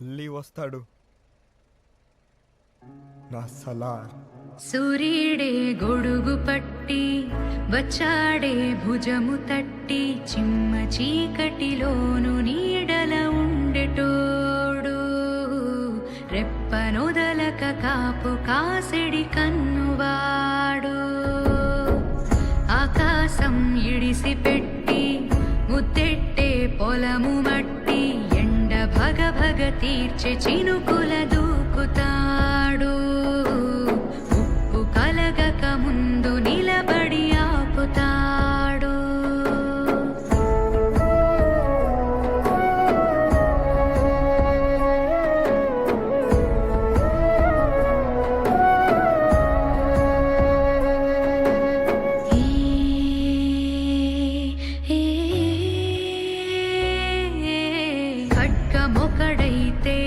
మళ్ళీ వస్తాడు నా సలార్. సూర్యుడే గొడుగు పట్టి వచ్చాడే భుజము తట్టి, చిమ్మ చీకటిలోను నీడల ఉండెటోడు, రెప్పనొదలక కాపు కాసిడి కన్నువాడు. ఆకాశం ఇడిసి పెట్టి ముద్దెట్టే పొలము మట్టి, ఎండ భగ భగ తీర్చే చినుకుల దూకుతాడు. ఉప్పు కలగక ముందు నిలబడి ఆపుతాడు. ఖడ్గమొకడైతే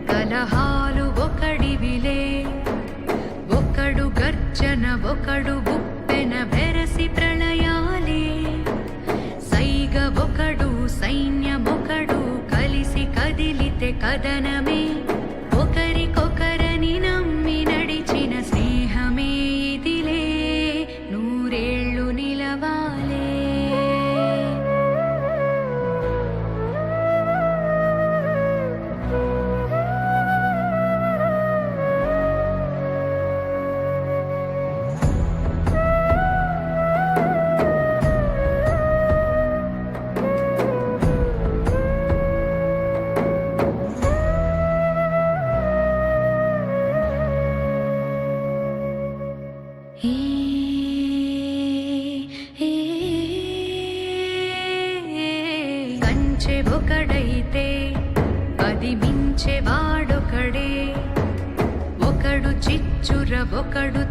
కలహాలు ఒకడివిలే, ఒకడు గర్జన ఒకడు ఉప్పెన బెరసి ప్రళయాలే. సైగ ఒకడు సైన్యమొకడు కలిసి కదిలితే కదనమే, ఒకరికొకరని నమ్మి నడిచిన స్నేహమే ఇదిలే, నూరేళ్ళు నిలవాలే. కంచె ఒకడైతే అది మించే వాడొకడే, ఒకడు చిచ్చుర ఒకడు